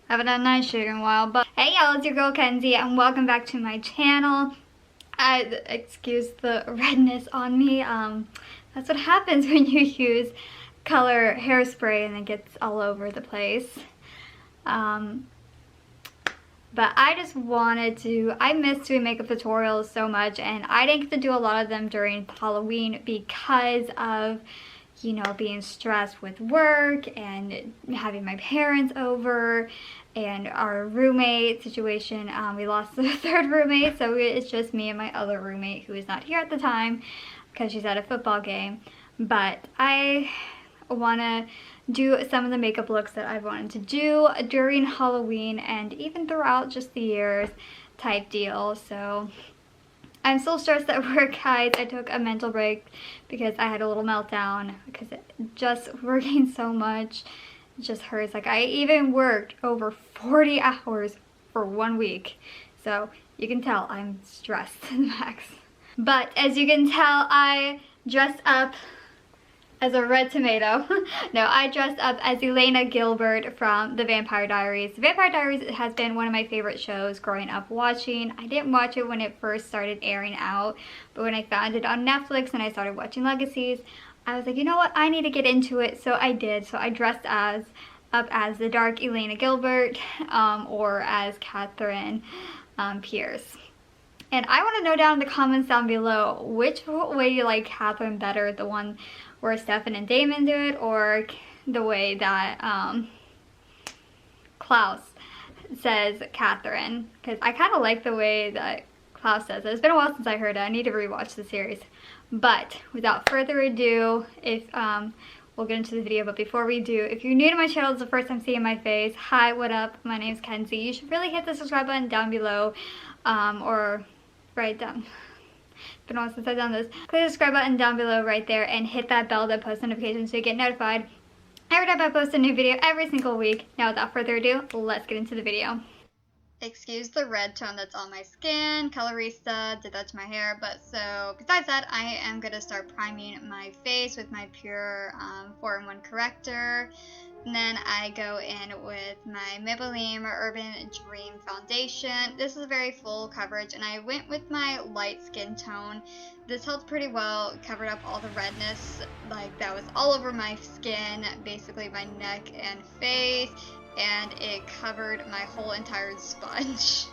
I haven't done night shooting in a while, but hey y'all, it's your girl Kenzie and welcome back to my channel. Excuse the redness on me. That's what happens when you use color hairspray and it gets all over the place. But I just wanted to, I miss doing makeup tutorials so much, and I didn't get to do a lot of them during Halloween because of, you know, being stressed with work and having my parents over and our roommate situation. We lost the third roommate, so it's just me and my other roommate who is not here at the time because she's at a football game. But I want to do some of the makeup looks that I've wanted to do during Halloween and even throughout just the years type deal. So I'm still stressed at work, guys. I took a mental break because I had a little meltdown because just working so much just hurts. Like, I even worked over 40 hours for 1 week. So you can tell I'm stressed to the max. But as you can tell, I dressed up as a red tomato. No, I dressed up as Elena Gilbert from The Vampire Diaries. The Vampire Diaries has been one of my favorite shows growing up watching. I didn't watch it when it first started airing out, but when I found it on Netflix and I started watching Legacies, I was like, you know what, I need to get into it, so I did. So I dressed up as the dark Elena Gilbert, or as Catherine Pierce. And I want to know down in the comments down below, which way you like Catherine better, the one where Stefan and Damon do it, or the way that Klaus says Catherine, because I kind of like the way that Klaus says it. It's been a while since I heard it. I need to rewatch the series. But without further ado, we'll get into the video. But before we do, if you're new to my channel, it's the first time seeing my face, hi, what up? My name's Kenzie. You should really hit the subscribe button down below, or right down. It's been a while since I've done this. Click the subscribe button down below right there and hit that bell to post notifications so you get notified every time I post a new video every single week. Now without further ado, let's get into the video. Excuse the red tone that's on my skin. Colorista did that to my hair, but so besides that, I am going to start priming my face with my Pure 4-in-1 corrector. And then I go in with my Maybelline Urban Dream Foundation. This is a very full coverage, and I went with my light skin tone. This held pretty well, covered up all the redness like that was all over my skin, basically my neck and face, and it covered my whole entire sponge.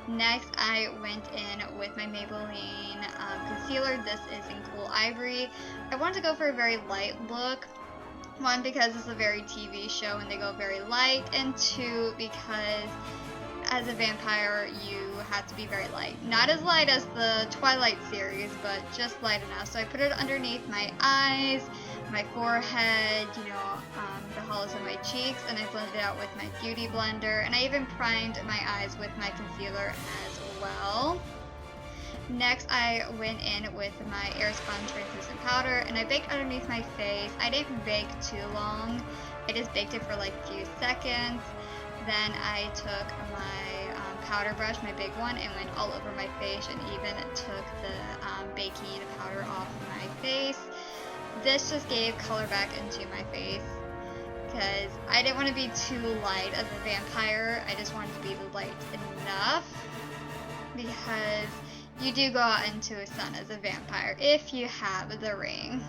Next, I went in with my Maybelline concealer. This is in Cool Ivory. I wanted to go for a very light look. One, because it's a very TV show and they go very light, and two, because as a vampire you have to be very light. Not as light as the Twilight series, but just light enough. So I put it underneath my eyes, my forehead, you know, the hollows of my cheeks, and I blended it out with my beauty blender, and I even primed my eyes with my concealer as well. Next, I went in with my Airspun translucent powder, and I baked underneath my face. I didn't bake too long. I just baked it for like a few seconds. Then I took my powder brush, my big one, and went all over my face, and even took the baking powder off my face. This just gave color back into my face because I didn't want to be too light as a vampire. I just wanted to be light enough because you do go out into the sun as a vampire if you have the ring.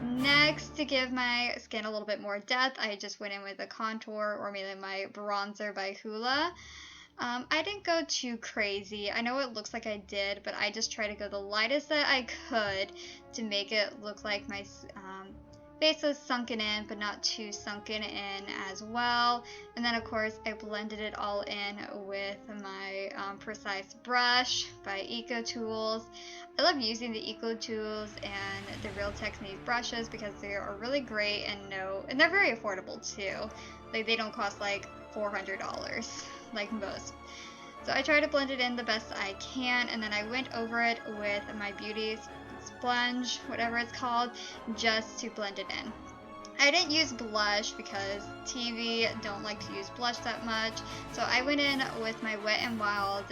Next, to give my skin a little bit more depth, I just went in with a contour, or maybe my bronzer by Hoola. I didn't go too crazy. I know it looks like I did, but I just tried to go the lightest that I could to make it look like my face was sunken in, but not too sunken in as well. And then of course I blended it all in with my Precise brush by Eco Tools. I love using the Eco Tools and the Real Technique brushes because they are really great and they're very affordable too. Like, they don't cost like $400 like most. So I try to blend it in the best I can, and then I went over it with my beauty sponge, whatever it's called, just to blend it in. I didn't use blush because TV don't like to use blush that much, so I went in with my Wet n Wild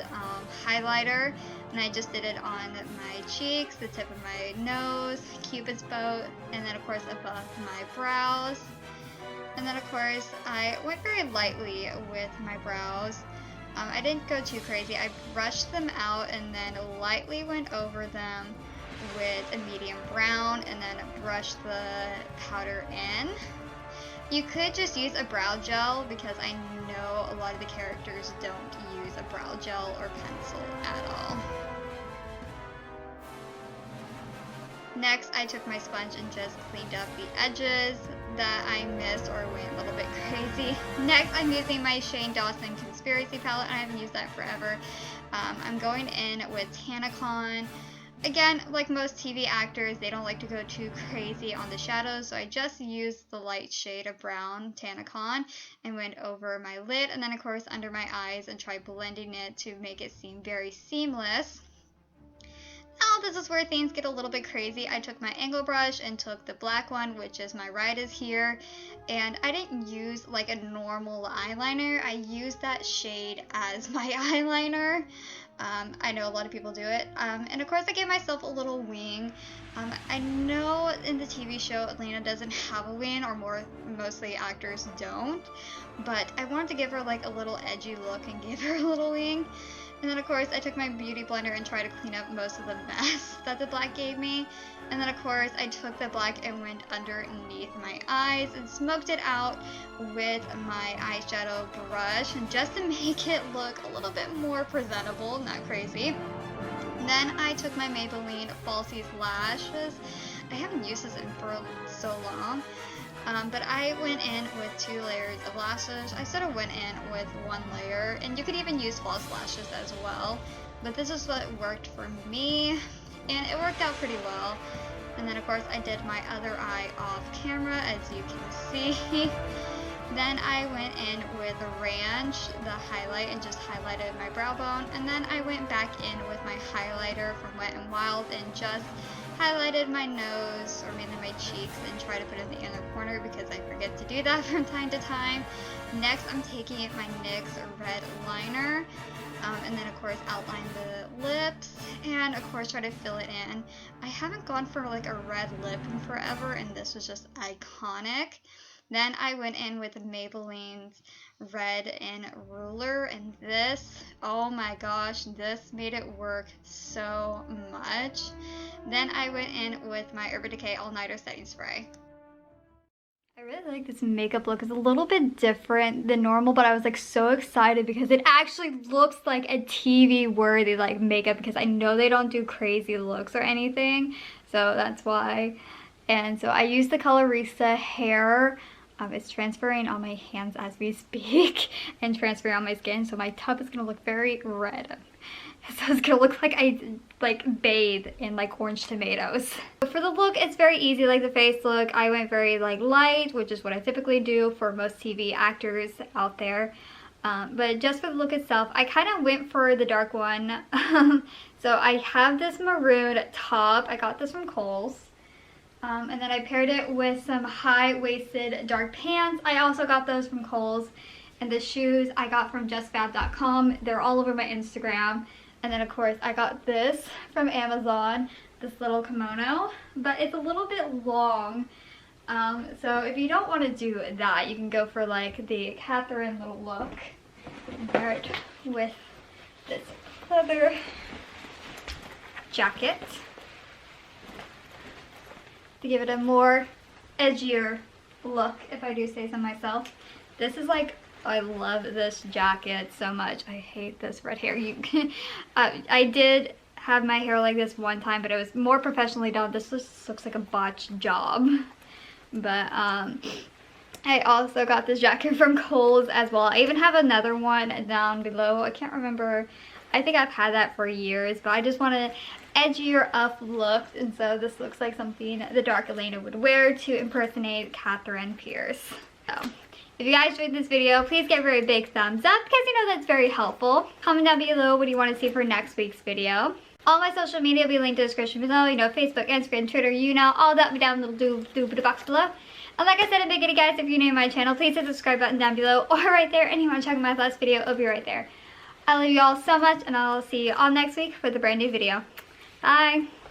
highlighter, and I just did it on my cheeks, the tip of my nose, Cupid's bow, and then of course above my brows. And then of course, I went very lightly with my brows. I didn't go too crazy. I brushed them out and then lightly went over them with a medium brown and then brushed the powder in. You could just use a brow gel because I know a lot of the characters don't use a brow gel or pencil at all. Next, I took my sponge and just cleaned up the edges that I missed or went a little bit crazy. Next, I'm using my Shane Dawson Conspiracy palette, and I haven't used that forever. I'm going in with Tanacon. Again, like most TV actors, they don't like to go too crazy on the shadows, so I just used the light shade of brown Tanacon and went over my lid, and then of course under my eyes, and tried blending it to make it seem very seamless. Now this is where things get a little bit crazy. I took my angle brush and took the black one, which is my right is here, and I didn't use like a normal eyeliner. I used that shade as my eyeliner. I know a lot of people do it, and of course I gave myself a little wing. I know in the TV show Elena doesn't have a wing, or mostly actors don't, but I wanted to give her like a little edgy look and give her a little wing. And then of course I took my beauty blender and tried to clean up most of the mess that the black gave me. And then of course I took the black and went underneath my eyes and smoked it out with my eyeshadow brush, and just to make it look a little bit more presentable, not crazy. Then I took my Maybelline Falsies lashes. I haven't used this for so long. But I went in with 2 layers of lashes. I sort of went in with 1 layer, and you could even use false lashes as well. But this is what worked for me, and it worked out pretty well. And then of course I did my other eye off camera, as you can see. Then I went in with Ranch, the highlight, and just highlighted my brow bone. And then I went back in with my highlighter from Wet n Wild and just highlighted my nose, or mainly my cheeks, and try to put it in the inner corner because I forget to do that from time to time. Next, I'm taking my NYX red liner, and then of course outline the lips, and of course try to fill it in. I haven't gone for like a red lip in forever, and this was just iconic. Then I went in with Maybelline's Red and Ruler, and this, oh my gosh, this made it work so much. Then I went in with my Urban Decay All Nighter Setting Spray. I really like this makeup look. It's a little bit different than normal, but I was like so excited because it actually looks like a TV worthy like makeup, because I know they don't do crazy looks or anything, so that's why. And so I used the Colorista hair. It's transferring on my hands as we speak and transferring on my skin, so my tub is gonna look very red. So it's gonna look like I bathe in like orange tomatoes. So for the look, it's very easy, like the face look. I went very like light, which is what I typically do for most TV actors out there. But just for the look itself, I kind of went for the dark one. So I have this maroon top. I got this from Kohl's. And then I paired it with some high-waisted dark pants. I also got those from Kohl's. And the shoes I got from justfab.com. They're all over my Instagram. And then of course I got this from Amazon, this little kimono. But it's a little bit long. So if you don't want to do that, you can go for like the Catherine little look. And pair it with this leather jacket to give it a more edgier look, if I do say so myself. This is like, I love this jacket so much. I hate this red hair. I did have my hair like this one time, but it was more professionally done. This just looks like a botched job. But I also got this jacket from Kohl's as well. I even have another one down below. I can't remember. I think I've had that for years, but I just want an edgier up look, and so this looks like something the dark Elena would wear to impersonate Catherine Pierce. So if you guys enjoyed this video, please give her a big thumbs up, because you know that's very helpful. Comment down below what you want to see for next week's video. All my social media will be linked in the description below. You know, Facebook, Instagram, Twitter, you know, all that will be down in the little box below. And like I said in the beginning, guys, if you're new to my channel, please hit the subscribe button down below or right there. And you want to check out my last video, it'll be right there. I love you all so much, and I'll see you all next week with a brand new video. Bye!